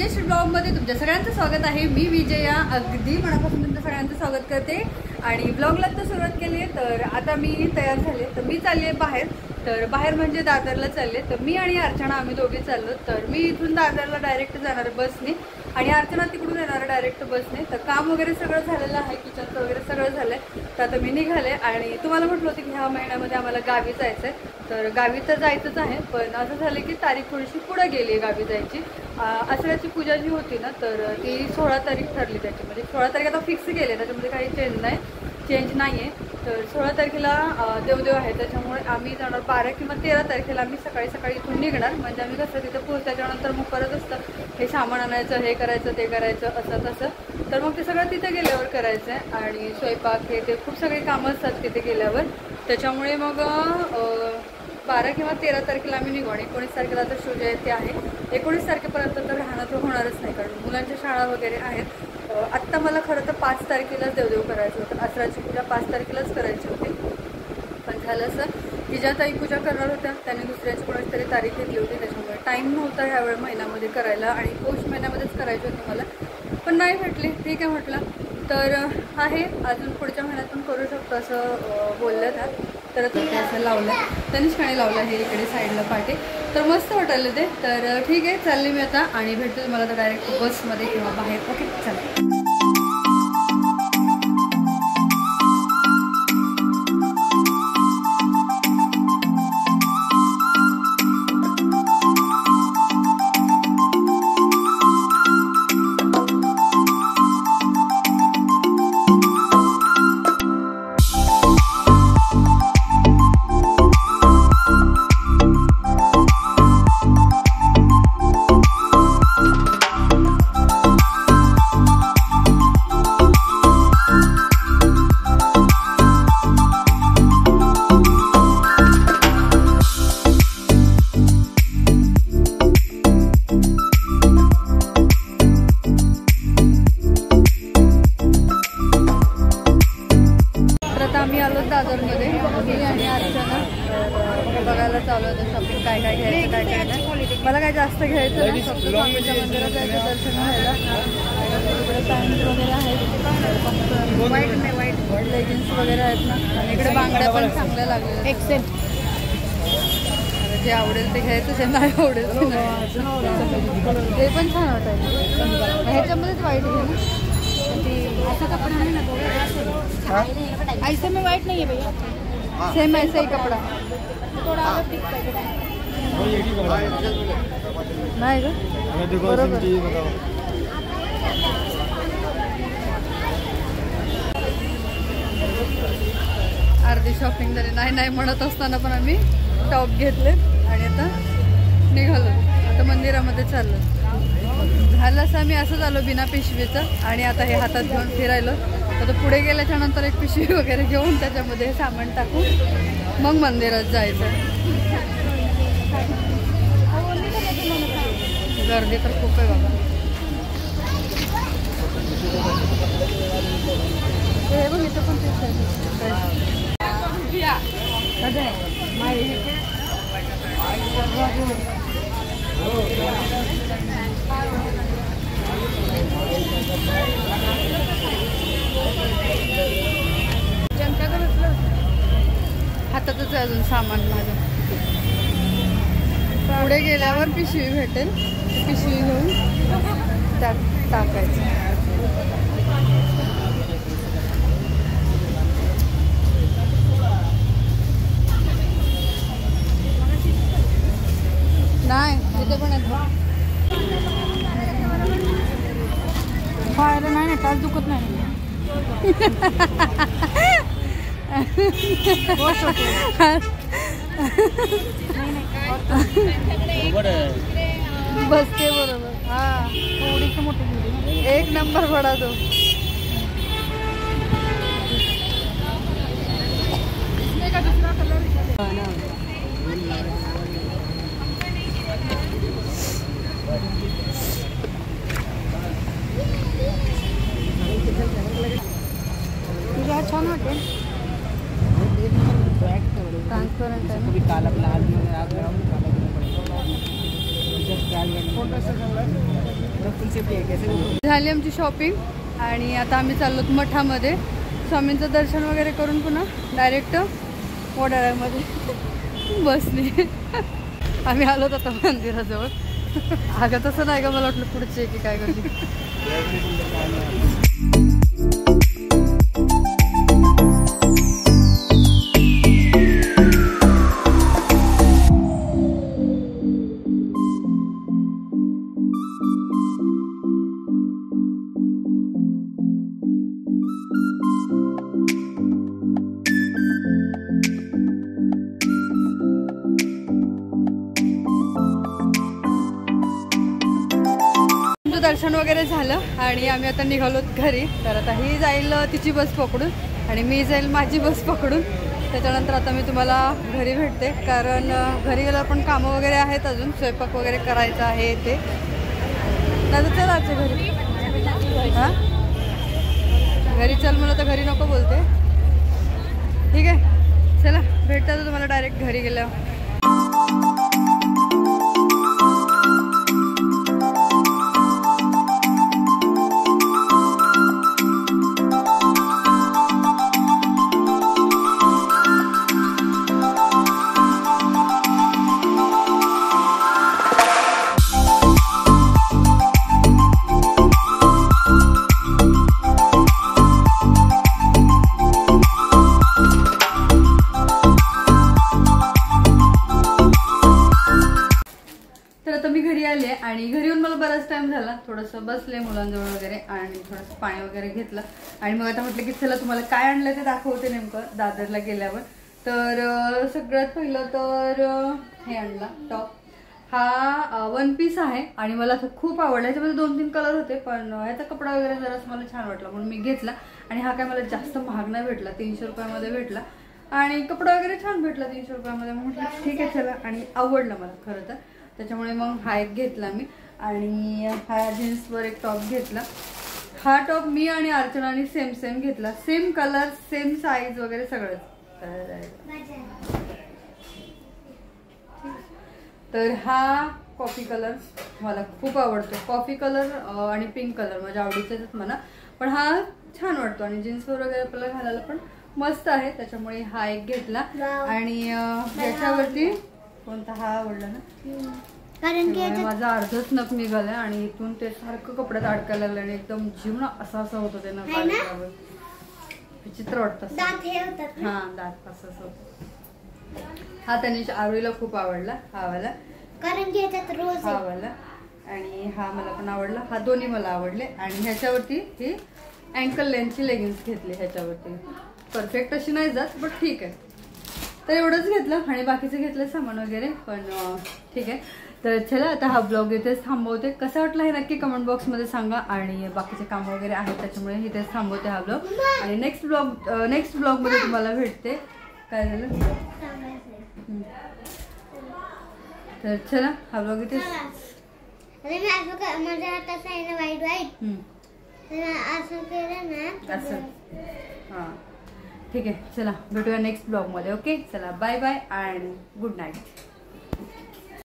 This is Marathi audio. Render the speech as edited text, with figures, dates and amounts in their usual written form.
विजेश ब्लॉगमध्ये तुमच्या सगळ्यांचं स्वागत आहे। मी विजया अगदी मनापासून तुमच्या सगळ्यांचं स्वागत करते आणि ब्लॉगला तर सुरुवात केली आहे। तर आता मी तयार झाले, तर मी चालली आहे बाहेर। तर बाहेर म्हणजे दादरला चालले। तर मी आणि अर्चना आम्ही दोघे चाललो। तर मी इथून दादरला डायरेक्ट जाणार बसने आणि अर्चना तिकडून येणार डायरेक्ट बसने। तर काम वगैरे सगळं झालेलं आहे, किचनचं वगैरे सगळं झालंय। तर आता मी निघाले आणि तुम्हाला म्हटलं होतं की ह्या महिन्यामध्ये आम्हाला गावी जायचं आहे। तर गावी तर जायचंच आहे, पण असं झालं की तारीख थोडीशी पुढे गेली आहे गावी जायची। आषाढाची पूजा जी होती ना, तर ती 16 तारीख ठरली त्याची, म्हणजे 16 तारीख आता फिक्स केले, त्याच्यामध्ये काही चेंज नाही आहे। तर 16 तारखेला देवदेव आहे, त्याच्यामुळे आम्ही जाणार 12 किंवा 13 तारखेला आम्ही सकाळी इथून निघणार। म्हणजे आम्ही कसं तिथे पोहोचल्याच्यानंतर मग परत असतं हे सामान आणायचं, हे करायचं ते करायचं असं तसं। तर मग ते सगळं तिथे गेल्यावर करायचं आहे आणि स्वयंपाक हे ते खूप सगळी कामं असतात तिथे गेल्यावर। त्याच्यामुळे मग 12 किंवा 13 तारखेला आम्ही निघू आणि 19 तारखेला तर शिवजयंती आहे। 19 तारखेपर्यंत तर राहणं तर होणारच नाही, कारण मुलांच्या शाळा वगैरे आहेत। आत्ता मला खरं तर 5 तारखेलाच देवदेव करायचं होतं, आसराची पूजा 5 तारखेलाच करायची होती। पण झालं असं की ज्या ताई पूजा करणार होत्या त्यांनी दुसऱ्याची कोणाची तरी तारीख घेतली होती, त्याच्यामुळे टाईम नव्हता ह्यावेळी महिन्यामध्ये करायला आणि पौष महिन्यामध्येच करायची होती मला, पण नाही भेटली। ठीक आहे म्हटलं, तर आहे अजून पुढच्या महिन्यातून करू शकतो असं बोललं त्या। तर ते असं लावलं, तनिष्काने लावलं हे इकडे साईडला पाठी, तर मस्त वाटायला ते। तर ठीक आहे, चालली मी आता आणि भेटते तुम्हाला तर डायरेक्ट बसमध्ये किंवा बाहेर। ओके चला। आम्ही आलो दादरमध्ये, मी आणि अर्चना बघायला चालू होतं शॉपिंग, काय काय घ्यायचं काय काय नाही। मला काय जास्त घ्यायचं नाही, फक्त स्वामीच्या मंदिरात जायचं दर्शन घ्यायला। इकडे पॅन्ट वगैरे आहेत, वाईट लेगिन्स वगैरे आहेत ना, आणि इकडे बांगड्या पण चांगल्या लागल्या एक्सेल। जे आवडेल ते घ्यायचं, जे नाही आवडेल ते नाही। ते पण छान वाटायचं, ह्याच्यामध्येच वाईट घे ना, ऐसा कपड़ा नहीं ना, ऐसे में वाइट नहीं है भैया, सेम ऐसा ही कपड़ा थोड़ा अलग दिखता है नहीं का बरोबर। अर्धी शॉपिंग झाली, नाही म्हणत असताना पण आम्ही टॉप घेतले आणि आता निघालो, आता मंदिरामध्ये चाललो। झालं असं आम्ही असं झालो बिना पिशवीचं, आणि आता हे हातात घेऊन फिरायलो। आता पुढे गेल्याच्या नंतर एक पिशवी वगैरे घेऊन त्याच्यामध्ये सामान टाकून मग मंदिरात जायचं। गर्दी तर खूप आहे बाबा। हे बघ इथं पण हातातच अजून सामान माझं, पुढे गेल्यावर पिशवी भेटेल, पिशवी घेऊन त्यात टाकायचं। नाही इथे पण फायदा नाही ना, काल दुखत नाही बसते बरोबर। हाँ थोड़ी मोटी, एक नंबर बड़ा दो। इसमें का दूसरा कलर छान वाटेल, ट्रान्सपरंट आहे ना, काला लाल झाली आमची शॉपिंग आणि आता आम्ही चाललो मठामध्ये स्वामींचं दर्शन वगैरे करून पुन्हा डायरेक्ट वडाळ्यामध्ये बसली. आम्ही आलोत आता मंदिराजवळ. अगं तसं नाही का, मला वाटलं पुढचे की काय करते. दर्शन वगैरे झालं आणि आम्ही आता निघालो घरी. तर आता ही जाईल तिची बस पकडून आणि मी जाईल माझी बस पकडून. त्याच्यानंतर आता मी तुम्हाला घरी भेटते, कारण घरी गेल्यावर पण कामं वगैरे आहेत, अजून स्वयंपाक वगैरे करायचं आहे ते. दादा चल आजच्या घरी. हां घरी चल, मला तर घरी नको बोलते. ठीक आहे चला, भेटता तुम्हाला डायरेक्ट घरी गेल्यावर. आणि घरी येऊन मला बराच टाइम झाला, थोडंसं बसले मुलांजवळ वगैरे आणि थोडंसं पाणी वगैरे घेतलं. आणि मग आता म्हटलं की चला तुम्हाला काय आणलं ते दाखवते नेमकं दादरला गेल्यावर. तर सगळ्यात पहिलं तर हे आणला टॉप. हा 1 पीस आहे आणि मला खूप आवडला. ह्याच्यामध्ये 2-3 कलर होते, पण ह्याचा कपडा वगैरे जरासं मला छान वाटला म्हणून मी घेतला. आणि हा काय मला जास्त महाग नाही भेटला, 300 रुपयामध्ये भेटला आणि कपडा वगैरे छान भेटला 300 रुपयामध्ये. म्हटलं ठीक आहे चला, आणि आवडला मला खरं तर, त्याच्यामुळे मग हा एक घेतला मी. आणि हा जीन्सवर एक टॉप घेतला. हा टॉप मी आणि अर्चनाने सेम घेतला, सेम कलर सेम साईज वगैरे सगळंच. तर हा कॉफी कलर मला खूप आवडतो. कॉफी कलर आणि पिंक कलर माझ्या आवडीचेच म्हणा, पण हा छान वाटतो आणि जीन्सवर वगैरे आपल्याला घालायला पण मस्त आहे, त्याच्यामुळे हा एक घेतला. आणि याच्यावरती कोणता हा आवडला ना, कारण की माझा अर्धच नख निघालाय आणि इथून ते सारखं कपड्यात अडकायला लागलं आणि एकदम जीवन असं होतं ते नख आल्यावर. विचित्र वाटतं. हा दात असं होतं. हा त्यांनी आवडीला खूप आवडला हा वाला, कारण की ह्याच्यात रोज हा वाला. आणि हा मला पण आवडला, हा दोन्ही मला आवडले. आणि ह्याच्यावरती ही अँकल लेंथची लेगिन्स घेतली. ह्याच्यावरती परफेक्ट अशी नाही जात, बट ठीक आहे. तर एवढंच घेतलं आणि बाकीचं घेतलं सामान वगैरे, पण ठीक आहे. तर चला आता हा ब्लॉग इथेच थांबवते. कसा वाटला हे नक्की कमेंट बॉक्समध्ये सांगा. आणि बाकीचे कामं वगैरे आहेत त्याच्यामुळे इथेच थांबवते हा ब्लॉग. आणि नेक्स्ट ब्लॉगमध्ये तुम्हाला भेटते. काय झालं तर चला हा ब्लॉग इथेच. असं हां ठीक आहे, चला भेटूया नेक्स्ट ब्लॉगमध्ये. ओके चला, bye bye and good night.